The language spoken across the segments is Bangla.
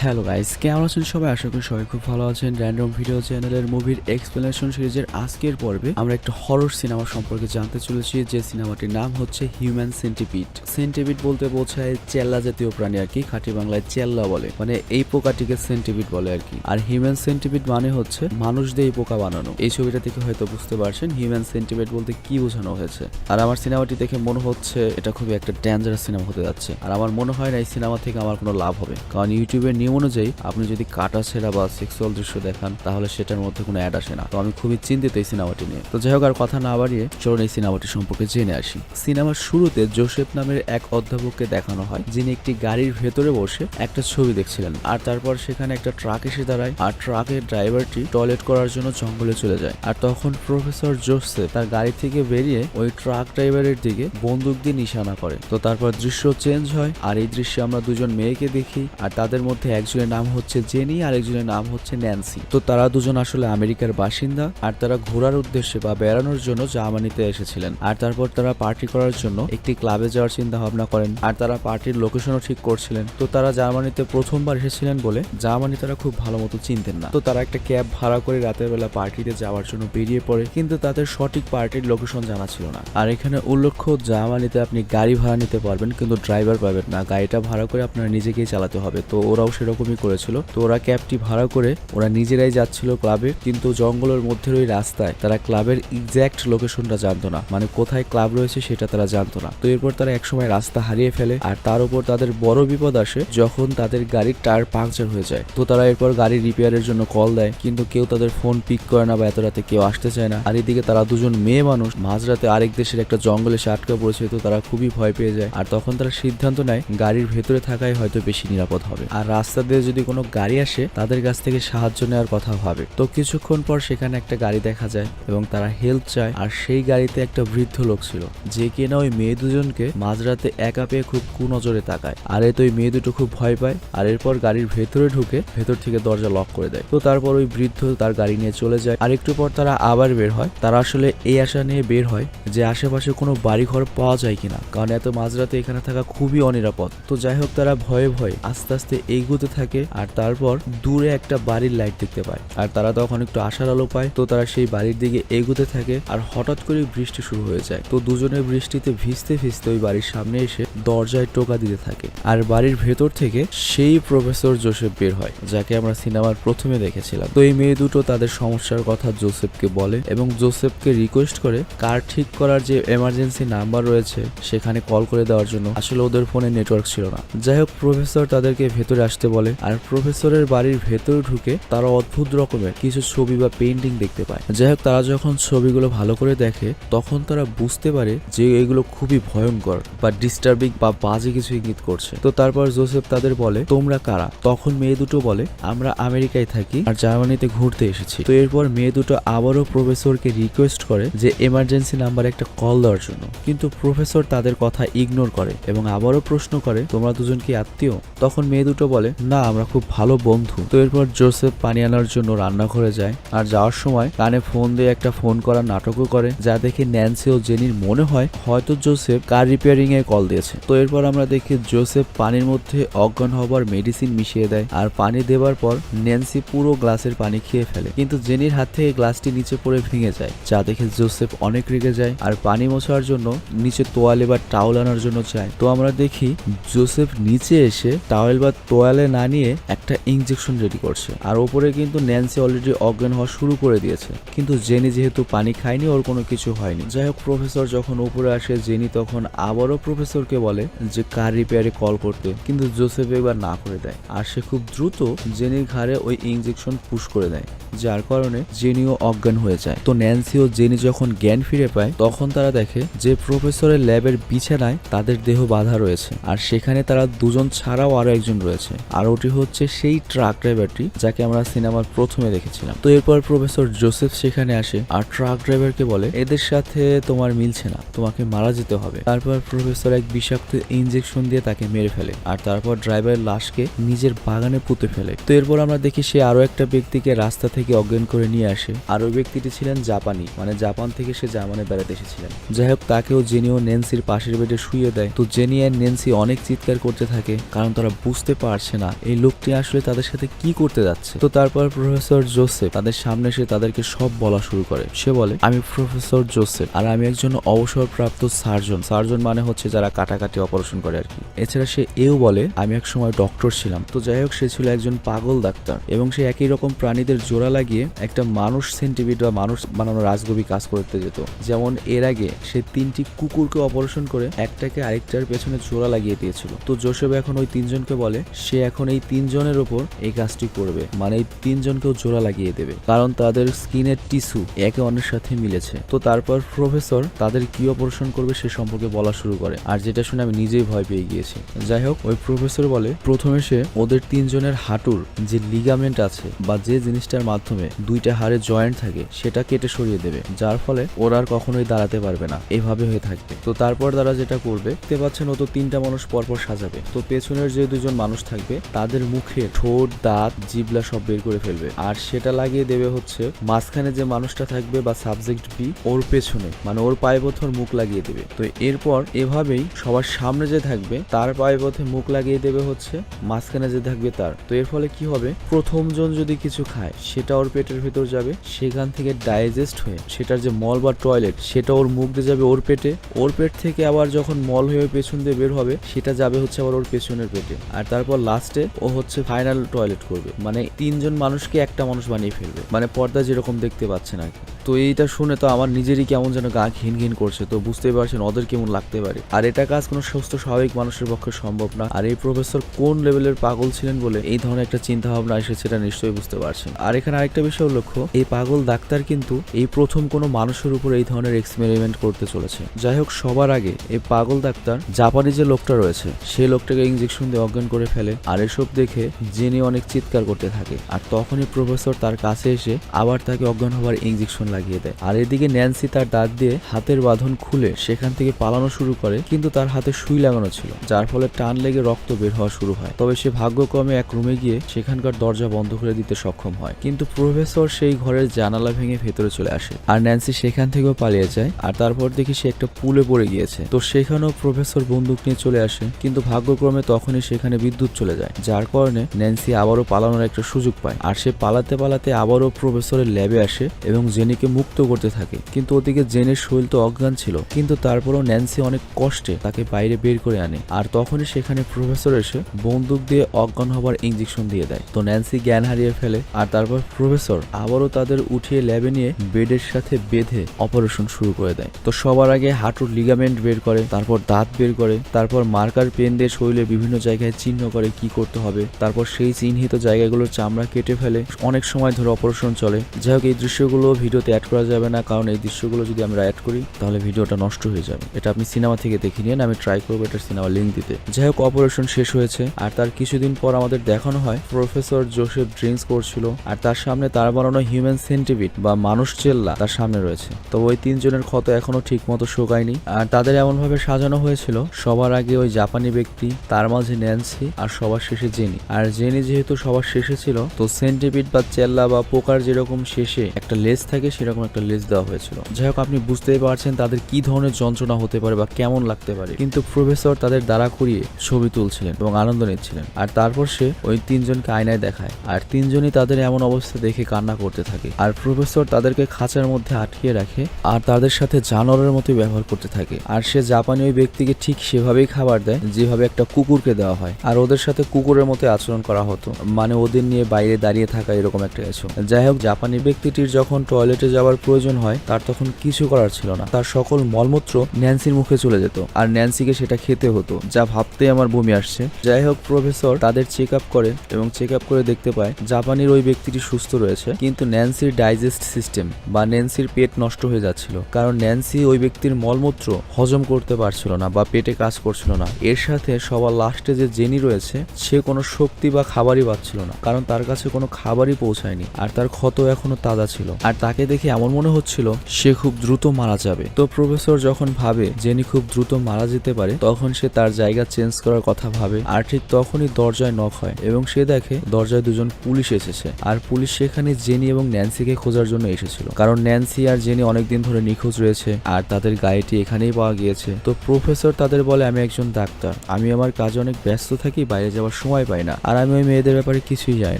হ্যালো গাইস, কেমন আছেন সবাই? আশা করি সবাই খুব ভালো আছেন। র্যান্ডম ভিডিও চ্যানেলের মুভির এক্সপ্লেনেশন সিরিজের আজকের পর্বে আমরা একটা হরর সিনেমা সম্পর্কে জানতে চলেছি, যে সিনেমাটির নাম হচ্ছে হিউম্যান সেন্টিপিড। সেন্টিপিড বলতে বোঝায় চেল্লা জাতীয় প্রাণী আর কি, খাঁটি বাংলায় চেল্লা বলে, মানে এই পোকাটিকে সেন্টিপিড বলে আর কি। আর হিউম্যান সেন্টিপিড মানে হচ্ছে মানুষ দিয়ে এই পোকা বানানো। এই ছবিটা থেকে হয়তো বুঝতে পারছেন হিউম্যান সেন্টিপিড বলতে কি বোঝানো হয়েছে। আর আমার সিনেমাটি দেখে মনে হচ্ছে এটা খুবই একটা ডেঞ্জারাস সিনেমা হতে যাচ্ছে। আর আমার মনে হয় না এই সিনেমা থেকে আমার কোনো লাভ হবে, কারণ ইউটিউবের নিয়ম অনুযায়ী আপনি যদি কাটা ছেঁড়া বা সেক্সুয়াল দৃশ্য দেখান তাহলে সেটার মধ্যে কোনো অ্যাড আসে না। তো আমি খুবই চিন্তিত এই সিনেমাটি নিয়ে। তো যাই হোক, আর কথা না বাড়িয়ে চলুন এই সিনেমাটি সম্পর্কে জেনে আসি। সিনেমার শুরুতে জোসেফ নামের এক অধ্যাপককে দেখানো হয়, যিনি একটি গাড়ির ভেতরে বসে একটা ছবি দেখছিলেন। আর তারপর সেখানে একটা ট্রাক এসে দাঁড়ায়, আর ট্রাকের ড্রাইভারটি টয়লেট করার জন্য জঙ্গলে চলে যায়। আর তখন প্রফেসর জোসেফ তার গাড়ি থেকে বেরিয়ে ওই ট্রাক ড্রাইভারের দিকে বন্দুক দিয়ে নিশানা করে। তো তারপর দৃশ্য চেঞ্জ হয়, আর এই দৃশ্যে আমরা দুজন মেয়েকে দেখি, আর তাদের মধ্যে একজনের নাম হচ্ছে জেনি আর একজনের নাম হচ্ছে ন্যান্সি। তো তারা দুজন আসলে আমেরিকার বাসিন্দা, আর তারা ঘোরার উদ্দেশ্যে বা বেড়ানোর জন্য জার্মানিতে এসেছিলেন। আর তারপর তারা পার্টি করার জন্য একটি ক্লাবে যাওয়ার চিন্তা ভাবনা করেন, আর তারা পার্টির লোকেশনও ঠিক করছিলেন। তো তারা জার্মানিতে প্রথমবার এসেছিলেন বলে জার্মানি তারা খুব ভালো মতো চিনতেন না। তো তারা একটা ক্যাব ভাড়া করে রাতের বেলা পার্টিতে যাওয়ার জন্য বেরিয়ে পড়ে, কিন্তু তাদের সঠিক পার্টির লোকেশন জানা ছিল না। আর এখানে উল্লেখ্য, জার্মানিতে আপনি গাড়ি ভাড়া নিতে পারবেন কিন্তু ড্রাইভার পাবেন না, গাড়িটা ভাড়া করে আপনারা নিজেকেই চালাতে হবে। তো ওরাও সেরকমই করেছিল। তো ওরা ক্যাবটি ভাড়া করে ওরা নিজেরাই যাচ্ছিল ক্লাবে, কিন্তু জঙ্গলের মধ্যে ওই রাস্তায় তারা ক্লাবের এক্স্যাক্ট লোকেশনটা জানতো না, মানে কোথায় ক্লাব রয়েছে সেটা তারা জানতো না। তো এরপর তারা একসময় রাস্তা হারিয়ে ফেলে, আর তার উপর তাদের বড় বিপদ আসে যখন তাদের গাড়ির টায়ার পাংচার হয়ে যায়। তো তারা এরপর গাড়ি রিপেয়ারের জন্য কল দেয়, কিন্তু কেউ তাদের ফোন পিক করে না বা এত রাতে কেউ আসতে চায় না। আর এদিকে তারা দুজন মেয়ে মানুষ মাঝরাতে আরেক দেশের একটা জঙ্গলে এসে আটকা পড়েছে। তো তারা খুবই ভয় পেয়ে যায়, আর তখন তারা সিদ্ধান্ত নেয় গাড়ির ভেতরে থাকাই হয়তো বেশি নিরাপদ হবে। আর রাস্তা দিয়ে যদি কোনো গাড়ি আসে তাদের কাছ থেকে সাহায্য নেওয়ার কথা ভাবে। তো কিছুক্ষণ পর সেখানে একটা গাড়ি দেখা যায় এবং তারা হেল্প চায়, আর সেই গাড়িতে একটা বৃদ্ধ লোক ছিল, যে কিনা ওই মেয়ে দুজনকে মাঝরাতে একা পেয়ে খুব কুনজরে তাকায়। আর এতে ওই মেয়ে দুটো খুব ভয় পায়, আর এরপর গাড়ির ভেতরে ঢুকে ভেতর থেকে দরজা লক করে দেয়। তো তারপর ওই বৃদ্ধ তার গাড়ি নিয়ে চলে যায়। আর একটু পর তারা আবার বের হয়। তারা আসলে এই আশা নিয়ে বের হয় যে আশেপাশে কোনো বাড়ি ঘর পাওয়া যায় কিনা, কারণ এত মাঝরাতে এখানে থাকা খুবই অনিরাপদ। তো যাই হোক, তারা ভয়ে ভয়ে আস্তে আস্তে এগোতে থাকে, আর তারপর দূরে একটা বাড়ির লাইট দেখতে পায়, আর তারা তখন একটু আশার আলো পায়। তো তারা সেই বাড়ির দিকে এগোতে থাকে, আর হঠাৎ করে বৃষ্টি শুরু হয়ে যায়। তো দুজনের বৃষ্টিতে ভিজতে ভিজতে ওই বাড়ির সামনে এসে দরজায় টোকা দিতে থাকে, আর বাড়ির ভেতর থেকে সেই প্রফেসর জোসেফ বের হয়, যাকে আমরা সিনেমার প্রথমে দেখেছিলাম। তো এই মেয়ে দুটো তাদের সমস্যার কথা জোসেফকে বলে এবং জোসেফকে রিকোয়েস্ট করে কার ঠিক করার যে এমার্জেন্সি নাম্বার রয়েছে সেখানে কল করে দেওয়ার জন্য। আসলে ওদের ফোনে নেটওয়ার্ক ছিল না। যাই হোক, প্রফেসর তাদেরকে ভেতরে আসতে বলে, আর প্রফেসরের বাড়ির ভেতরে ঢুকে তারা অদ্ভুত রকমের কিছু ছবি বা পেইন্টিং দেখতে পায়। যাই হোক, তারা যখন ছবিগুলো ভালো করে দেখে তখন তারা বুঝতে পারে যে এগুলো খুবই ভয়ঙ্কর বা ডিস্টার্বিং বা বাজে কিছু ইঙ্গিত করছে। তো তারপর জোসেফ তাদের বলে, তোমরা কারা? তখন মেয়ে দুটো বলে, আমরা আমেরিকায় থাকি আর জার্মানিতে ঘুরতে এসেছি। তো এরপর মেয়ে দুটো আবারও প্রফেসরকে রিকোয়েস্ট করে যে এমার্জেন্সি নাম্বারে একটা কল দেওয়ার জন্য, কিন্তু প্রফেসর তাদের কথা ইগনোর করে এবং আবারও প্রশ্ন করে, তোমরা দুজন কি আত্মীয়? তখন মেয়ে দুটো বলে, না, আমরা খুব ভালো বন্ধু। তো এরপর জোসেফ পানি আনার জন্য রান্নাঘরে যায়, আর যাওয়ার সময় কানে ফোন দিয়ে একটা ফোন করার নাটকও করে, যা দেখে ন্যান্সি ও জেনির মনে হয় হয়তো জোসেফ কার রিপেয়ারিং এ কল দিয়েছে। তো এরপর আমরা দেখি জোসেফ পানির মধ্যে অজ্ঞান হবার মেডিসিন মিশিয়ে দেয়, আর পানি দেওয়ার পর ন্যান্সি পুরো গ্লাসের পানি খেয়ে ফেলে, কিন্তু জেনির হাত থেকে গ্লাসটি নিচে পড়ে ভেঙে যায়, যা দেখে জোসেফ অনেক রেগে যায়, আর পানি মোছার জন্য নিচে তোয়ালে বা টাওয়েল আনার জন্য চায়। তো আমরা দেখি জোসেফ নিচে এসে টাওয়েল বা তোয়ালে না নিয়ে একটা ইনজেকশন রেডি করছে, আর ওপরে কিন্তু ন্যান্সি অলরেডি অজ্ঞান হওয়া শুরু করে দিয়েছে, কিন্তু জেনি যেহেতু পানি খায়নি ওর কোনো কিছু হয়নি। যাই হোক, প্রফেসর যখন উপরে আসে জেনি তখন আবারও প্রফেসরকে বলে যে কার রিপেয়ারে কল করতে, কিন্তু জোসেফ এবার না করে দেয়, আর সে খুব দ্রুত জেনির ঘাড়ে ওই ইনজেকশন পুশ করে দেয়, যার কারণে জেনিও অজ্ঞান হয়ে যায়। তো ন্যান্সি ও জেনি যখন জ্ঞান ফিরে পায় তখন তারা দেখে যে প্রফেসরের ল্যাবের বিছানায় তাদের দেহ বাঁধা রয়েছে, আর সেখানে তারা দুজন ছাড়াও আরো একজন রয়েছে, আর ওটি হচ্ছে সেই ট্রাক ড্রাইভারটি যাকে আমরা সিনেমার প্রথমে দেখেছিলাম। তো এরপর প্রফেসর জোসেফ সেখানে আসে, আর ট্রাক ড্রাইভারকে বলে, এদের সাথে তোমার মিলছে না, তোমাকে মারা যেতে হবে। তারপর প্রফেসর এক বিষাক্ত ইনজেকশন দিয়ে তাকে মেরে ফেলে, আর তারপর ড্রাইভারের লাশকে নিজের বাগানে পুঁতে ফেলে। তো এরপর আমরা দেখি সে আরো একটা ব্যক্তিকে রাস্তা থেকে অজ্ঞান করে নিয়ে আসে, আর ওই ব্যক্তিটি ছিলেন জাপানি, মানে জাপান থেকে সে জার্মানি বেড়াতে এসেছিলেন। যাই হোক, তাকেও জেনি ও ন্যান্সির পাশের বেডে শুয়ে দেয়। তো জেনি আর ন্যান্সি অনেক চিৎকার করতে থাকে, কারণ তারা বুঝতে পারছে না না এই লোকটি আসলে তাদের সাথে কি করতে যাচ্ছে। তো তারপর প্রফেসর জোসেফ তাদের সামনে এসে তাদেরকে সব বলা শুরু করে। সে বলে, আমি প্রফেসর জোসেফ আর আমি একজন অবসরপ্রাপ্ত সার্জন। সার্জন মানে হচ্ছে যারা কাটাকাটি অপারেশন করে আর কি। এছাড়া সে এও বলে, আমি এক সময় ডক্টর ছিলাম। তো যাই হোক, সে ছিল একজন পাগল ডাক্তার এবং সে একই রকম প্রাণীদের জোড়া লাগিয়ে একটা মানুষ সেন্টিপিড বা মানুষ বানানো রাজগবি কাজ করতে যেত। যেমন এর আগে সে 3টি কুকুরকে অপারেশন করে একটাকে আরেকটার পেছনে জোড়া লাগিয়ে দিয়েছিল। তো জোসেফ এখন ওই 3জনকে বলে সে এখন এই 3জনের ওপর এই কাজটি করবে, মানে এই 3জনকেও জোড়া লাগিয়ে দেবে, কারণ তাদের স্কিনের টিস্যু একে অন্যের সাথে মিলেছে। তো তারপর প্রফেসর তাদের কি অপারেশন করবে সে সম্পর্কে বলা শুরু করে, আর যেটা শুনে আমি নিজেই ভয় পেয়ে গিয়েছি। যাই হোক, ওই প্রফেসর বলে প্রথমে সে ওদের 3জনের হাঁটুর যে লিগামেন্ট আছে বা যে জিনিসটার মাধ্যমে 2টা হাড়ে জয়েন্ট থাকে সেটা কেটে সরিয়ে দেবে, যার ফলে ওরা আর কখনোই দাঁড়াতে পারবে না, এভাবে হয়ে থাকবে। তো তারপর তারা যেটা করবে, দেখতে পাচ্ছেন ও তো 3টা মানুষ পরপর সাজাবে। তো পেছনের যে 2জন মানুষ থাকবে তাদের মুখে ঠোঁট, দাঁত, জিভলা সব বের করে ফেলবে, আর সেটা লাগিয়ে দেবে হচ্ছে মাঝখানে যে মানুষটা থাকবে বা সাবজেক্ট বি ওর পেছনে, মানে ওর পায়ে পথে মুখ লাগিয়ে দেবে। তো এরপর এভাবেই সবার সামনে যে থাকবে তার পায়ে পথে মুখ লাগিয়ে দেবে হচ্ছে মাঝখানে যে থাকবে তার। তো এর ফলে কি হবে, প্রথম জন যদি কিছু খায় সেটা ওর পেটের ভেতর যাবে, সেখান থেকে ডাইজেস্ট হয়ে সেটার যে মল বা টয়লেট সেটা ওর মুখ দিয়ে যাবে ওর পেটে, ওর পেট থেকে আবার যখন মল হয়ে পেছন দিয়ে বের হবে সেটা যাবে হচ্ছে আবার ওর পেছনের পেটে, আর তারপর লাস্টে ও হচ্ছে ফাইনাল টয়লেট করবে, মানে 3জন মানুষকে একটা মানুষ বানিয়ে ফেলবে, মানে পর্দা যেরকম দেখতে পাচ্ছেন আর কি। তো এইটা শুনে তো আমার নিজেরই কেমন যেন গা ঘিন ঘিন করছে। তো বুঝতেই পারছেন ওদের কেমন লাগতে পারে, আর এটা কাজ কোনো সুস্থ স্বাভাবিক মানুষের পক্ষে সম্ভব না। আর এই প্রফেসর কোন লেভেলের পাগল ছিলেন বলে এই ধরনের একটা চিন্তা ভাবনা এসেছে, সেটা নিশ্চয়ই বুঝতে পারছেন। আর এখানে আরেকটা বিষয় লক্ষ্য, এই পাগল ডাক্তার কিন্তু এই প্রথম কোনো মানুষের উপর এই ধরনের এক্সপেরিমেন্ট করতে চলেছে। যাই হোক, সবার আগে এই পাগল ডাক্তার জাপানি যে লোকটা রয়েছে সেই লোকটাকে ইঞ্জেকশন দিয়ে অজ্ঞান করে ফেলে, আর এসব দেখে জেনি অনেক চিৎকার করতে থাকে। আর তখনই প্রফেসর তার কাছে এসে আবার তাকে অজ্ঞান হবার ইঞ্জেকশন লাগিয়ে দেয়। আর এদিকে ন্যান্সি তার দাঁত দিয়ে হাতের বাঁধন খুলে সেখান থেকে পালানো শুরু করে, কিন্তু তার হাতে সুই লাগানো ছিল, যার ফলে টান লেগে রক্ত বের হওয়া শুরু হয়। তবে সে ভাগ্যক্রমে এক রুমে গিয়ে সেখানকার দরজা বন্ধ করে দিতে সক্ষম হয়, কিন্তু প্রফেসর সেই ঘরের জানালা ভেঙে ভেতরে চলে আসে, আর ন্যান্সি সেখান থেকেও পালিয়ে যায়। আর তারপর দেখি সে একটা পুলে পড়ে গিয়েছে। তো সেখানেও প্রফেসর বন্দুক নিয়ে চলে আসে, কিন্তু ভাগ্যক্রমে তখনই সেখানে বিদ্যুৎ চলে যায়, যার কারণে ন্যান্সি আবারও পালানোর একটা সুযোগ পায়। আর সে পালাতে পালাতে আবারও প্রফেসরের ল্যাবে আসে এবং জেনিকে মুক্ত করতে থাকে, কিন্তু ওদিকে জেনের শরীর তো অজ্ঞান ছিল, কিন্তু তারপরও ন্যান্সি অনেক কষ্টে তাকে বাইরে বের করে আনে। আর তখনই সেখানে প্রফেসর এসে বন্দুক দিয়ে অজ্ঞান হবার ইঞ্জেকশন দিয়ে দেয়। তো ন্যান্সি জ্ঞান হারিয়ে ফেলে, আর তারপর প্রফেসর আবারও তাদের উঠিয়ে ল্যাবে নিয়ে বেডের সাথে বেঁধে অপারেশন শুরু করে দেয়। তো সবার আগে হাঁটুর লিগামেন্ট বের করে, তারপর দাঁত বের করে, তারপর মার্কার পেন দিয়ে শরীরে বিভিন্ন জায়গায় চিহ্ন করে কি করতে হবে, তারপর সেই চিহ্নিত জায়গাগুলোর চামড়া কেটে ফেলে। অনেক সময় ধরে অপারেশন চলে। যাই হোক, এই দৃশ্যগুলো ভিডিওতে অ্যাড করা যাবে না, কারণ এই দৃশ্যগুলো যদি আমরা অ্যাড করি তাহলে ভিডিওটা নষ্ট হয়ে যাবে। এটা আপনি সিনেমা থেকে দেখে নিন, আমি ট্রাই করবো এটার সিনেমা লিঙ্ক দিতে। যাই হোক, অপারেশন শেষ হয়েছে, আর তার কিছুদিন পর আমাদের দেখানো হয় প্রফেসর জোসেফ ড্রিঙ্কস করছিল, আর তার সামনে তার বানানো হিউম্যান সেন্টিপিড বা মানুষ চেল্লা তার সামনে রয়েছে। তো ওই 3জনের ক্ষত এখনো ঠিক মতো শোকায়নি, আর তাদের এমন ভাবে সাজানো হয়েছিল, সবার আগে ওই জাপানি ব্যক্তি, তার মাঝে ন্যান্সি, আর সবার শেষে জেনি। আর জেনি যেহেতু সবার শেষে ছিল, তো সেন্টিপিড বা চেল্লা বা পোকার যেরকম শেষে একটা লেজ থাকে সেরকম একটা লেজ দেওয়া হয়েছিল। যাই হোক, আপনি বুঝতেই পারছেন তাদের কি ধরনের যন্ত্রণা হতে পারে বা কেমন লাগতে পারে। কিন্তু প্রফেসর তাদের দাঁড়া করিয়ে ছবি তুলছিলেন এবং আনন্দ নিচ্ছিলেন। আর তারপর সে ওই 3জনকে আয়নায় দেখায়, আর 3জনই তাদের এমন অবস্থা দেখে কান্না করতে থাকে। আর প্রফেসর তাদেরকে খাঁচার মধ্যে আটকিয়ে রাখে, আর তাদের সাথে জানোয়ারের মতো ব্যবহার করতে থাকে। আর সে জাপানি ওই ব্যক্তিকে ঠিক সেভাবেই খাবার দেয় যেভাবে একটা কুকুরকে দেওয়া হয়, আর ওদের সাথে কুকুরের মতো আচরণ করা হতো, মানে ওদের নিয়ে বাইরে দাঁড়িয়ে থাকা এরকম একটা কিছু। যাই হোক, জাপানি ব্যক্তিটির যখন টয়লেটে যাওয়ার প্রয়োজন হয় তার তখন কিছু করার ছিল না, তার সকল মলমূত্র ন্যান্সির মুখে চলে যেত, আর ন্যান্সিকে সেটা খেতে হতো, যা ভাবতে আমার বমি আসছে। যাই হোক, প্রফেসর তাদের চেক আপ করে এবং চেক আপ করে দেখতে পায় জাপানির ওই ব্যক্তিটি সুস্থ রয়েছে, কিন্তু ন্যান্সির ডাইজেস্ট সিস্টেম বা ন্যান্সির পেট নষ্ট হয়ে যাচ্ছিল, কারণ ন্যান্সি ওই ব্যক্তির মলমূত্র হজম করতে পারছিল না বা পেটে কাজ করছিল না। এর সাথে সবার লাস্টে যে জেনি রয়েছে সে কোনো শক্তি বা খাবারই পাচ্ছিল না, কারণ তার কাছে কোনো খাবারই পৌঁছায়নি, আর তার ক্ষত এখনো তাজা ছিল, আর তাকে দেখে এমন মনে হচ্ছিল সে খুব দ্রুত মারা যাবে। তো প্রফেসর যখন ভাবে জেনি খুব দ্রুত মারা যেতে পারে, তখন সে তার জায়গা চেঞ্জ করার কথা ভাবে, আর ঠিক তখনই দরজায় নক হয় এবং সে দেখে দরজায় 2জন পুলিশ এসেছে। আর পুলিশ সেখানে জেনি এবং ন্যান্সিকে খোঁজার জন্য এসেছিল, কারণ ন্যান্সি আর জেনি অনেকদিন ধরে নিখোঁজ রয়েছে, আর তাদের গাড়িটি এখানেই পাওয়া গিয়েছে। তো প্রফেসর তাদের বলে, আমি একজন ডাক্তার, আমি আমার কাজে অনেক ব্যস্ত থাকি, বাইরে যাওয়ার সময় পাই না, আর আমি ওই মেয়েদের ব্যাপারে কিছুই জানি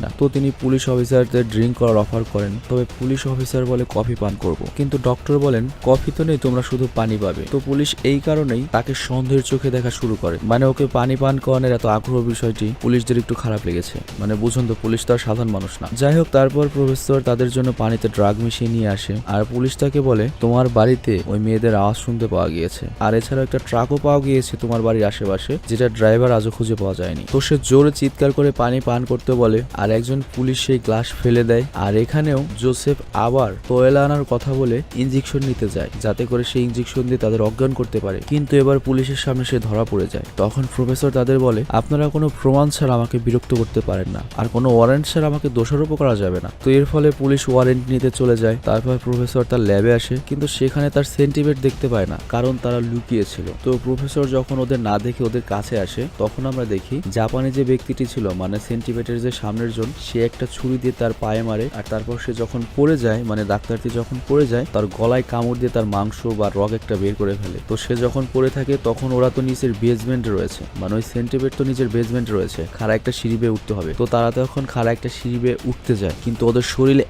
না। তো তিনি পুলিশ অফিসারদের ড্রিঙ্ক করার অফার করেন, তবে পুলিশ অফিসার বলে কফি পান করব, কিন্তু ডক্টর বলেন কফি তো নেই, তোমরা শুধু পানি পাবে। তো পুলিশ এই কারণেই তাকে সন্দেহের চোখে দেখা শুরু করে, মানে ওকে পানি পান করানোর এত আগ্রহ বিষয়টি পুলিশদের একটু খারাপ লেগেছে। মানে বুঝুন তো, পুলিশ তো আর সাধারণ মানুষ না। যাই হোক, তারপর প্রফেসর তাদের জন্য পানিতে ড্রাগ মিশিয়ে নিয়ে আসে, আর পুলিশ তাকে বলে তোমার বাড়িতে ওই মেয়েদের আওয়াজ শুনতে পাওয়া গিয়েছে, আর এছাড়াও একটা ট্রাকও পাওয়া গিয়েছে তোমার বাড়ির আশেপাশে, যেটা ড্রাইভার আজও খুঁজে পাওয়া যায়নি। তো সে জোরে চিৎকার করে পানি পান করতে বলে, আর একজন পুলিশ সেই গ্লাস ফেলে দেয়। আর এখানেও জোসেফ আবার তোয়েলা আনার কথা বলে ইনজেকশন নিতে যায়, যাতে করে সেই ইনজেকশন দিয়ে তাদের অজ্ঞান করতে পারে, কিন্তু এবার পুলিশের সামনে সে ধরা পড়ে যায়। তখন প্রফেসর তাদের বলে আপনারা কোনো প্রমাণ ছাড়া আমাকে বিরক্ত করতে পারেন না, আর কোনো ওয়ারেন্ট ছাড়া আমাকে দোষারোপ করা যাবে না। তো এর ফলে পুলিশ ওয়ারেন্ট নিতে চলে যায়। তারপর প্রফেসর তার ল্যাবে আসে, কিন্তু সেখানে তার সেন্টিমেট দেখতে পায় না, কারণ তারা লুকিয়েছিল। তো প্রফেসর যখন ওদের না দেখে ওদের কাছে আসে, তখন আমরা দেখি জাপানি যে ব্যক্তিটি ছিল, মানে সেন্টিমেটের যে সামনের জন, সে একটা ছুরি দিয়ে তার পায়ে মারে, আর তারপর সে যখন পড়ে যায়, মানে ডাক্তারটি যখন পড়ে যায়, তার গলায় কামড় দিয়ে তার মাংস বা রগ একটা বের করে ফেলে। তো সে যখন পড়ে থাকে, তখন ওরা তো নিচের বেসমেন্টে রয়েছে, মানে ওই সেন্টিমেট তো নিচের বেসমেন্টে রয়েছে, খাড়া একটা সিঁড়ি বেয়ে উঠতে হবে। তো তারা তখন খাড়া একটা সিঁড়ি বেয়ে উঠতে যায়, কিন্তু ওদের শরীরে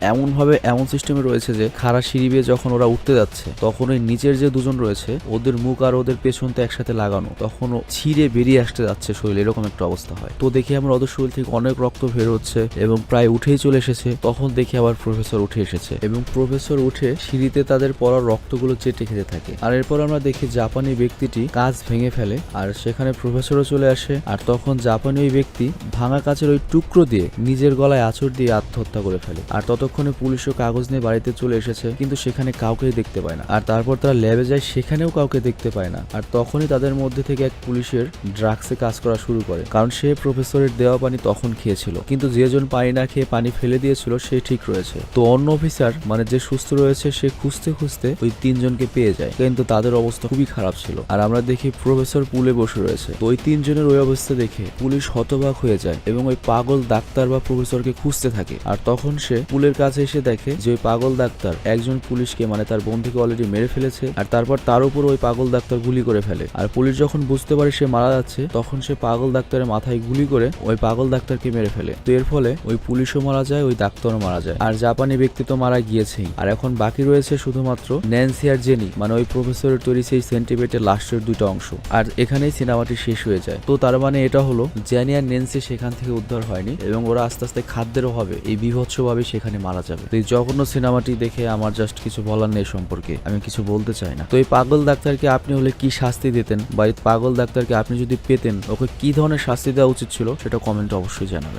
এমন সিস্টেমে রয়েছে যে খাড়া সিঁড়ি বেয়ে যখন ওরা উঠতে যাচ্ছে, তখন ওই নিচের যে দুজন রয়েছে, ওদের মুখ আর ওদের পেছন তো একসাথে লাগানো, তখন ও ছিঁড়ে বেরিয়ে আসতে যাচ্ছে শরীর, এরকম একটা অবস্থা হয়। তো দেখি আমরা ওদের শরীর থেকে অনেক রক্ত বের হচ্ছে এবং প্রায় উঠেই চলে এসেছে। তখন দেখি আবার প্রফেসর উঠে এসেছে এবং প্রফেসর উঠে সিঁড়িতে তাদের পড়া রক্তগুলো চেটে খেতে থাকে। আর এরপর আমরা দেখি জাপানি ব্যক্তিটি কাঁচ ভেঙে ফেলে, আর সেখানে প্রফেসরও চলে আসে। আর তখন জাপানি ওই ব্যক্তি ভাঙা কাচের ওই টুকরো দিয়ে নিজের গলায় আঁচড় দিয়ে আত্মহত্যা করে ফেলে। আর ততক্ষণে পুলিশও কাগজ নিয়ে বাড়িতে চলে এসেছে, কিন্তু সেখানে কাউকেই দেখতে পায় না। আর তারপর তারা ল্যাবে যায়, সেখানেও কাউকে দেখতে পায় না। আর তখনই তাদের মধ্যে থেকে এক পুলিশের ড্রাগসে কাজ করা শুরু করে, কারণ সে প্রফেসরের দেওয়া পানি তখন খেয়েছিল, কিন্তু যেজন পানি না খেয়ে পানি ফেলে দিয়েছিল সে ঠিক রয়েছে। তো অন্য অফিসার, মানে যে সুস্থ রয়েছে, সে খুঁজতে খুঁজতে ওই তিনজনকে পেয়ে যায়, কিন্তু তাদের অবস্থা খুবই খারাপ ছিল। আর আমরা দেখি প্রফেসর পুলে বসে রয়েছে। তো ওই তিনজনের ওই অবস্থা দেখে পুলিশ হতবাক হয়ে যায় এবং ওই পাগল ডাক্তার বা প্রফেসরকে খুঁজতে থাকে। আর তখন সে পুলের কাছে এসে দেখে যে ওই পাগল ডাক্তার একজন পুলিশকে, মানে তার বন্ধুকে অলরেডি মেরে ফেলেছে, আর তারপর তার উপর ওই পাগল ডাক্তার গুলি করে ফেলে। আর পুলিশ যখন বুঝতে পারে সে মারা যাচ্ছে, তখন সে পাগল ডাক্তারের মাথায় গুলি করে ওই পাগল ডাক্তারকে মেরে ফেলে। তো এর ফলে ওই পুলিশও মারা যায়, ওই ডাক্তারও মারা যায়, আর জাপানি ব্যক্তি তো মারা গিয়েছেই। আর এখন বাকি রয়েছে শুধুমাত্র ন্যান্সি আর জেনি, মানে ওই প্রফেসরের তৈরি সেই সেন্টিমেটের লাস্টের দুটো অংশ। আর এখানেই সিনেমাটি শেষ হয়ে যায়। তো তার মানে এটা হলো জেনি আর ন্যান্সি সেখান থেকে উদ্ধার হয়নি, এবং ওরা আস্তে আস্তে খাদ্যের অভাবে এই বিভৎসভাবে সেখানে মারা যাবে। তো এই জঘন্য সিনেমাটি দেখে আমার জাস্ট কিছু বলার নেই সম্পর্কে, আমি কিছু বলতে চাই না। তো এই পাগল ডাক্তারকে আপনি হলে কি শাস্তি দিতেন, বা এই পাগল ডাক্তারকে আপনি যদি পেতেন, ওকে কি ধরনের শাস্তি দেওয়া উচিত ছিল, সেটা কমেন্টে অবশ্যই জানাবেন।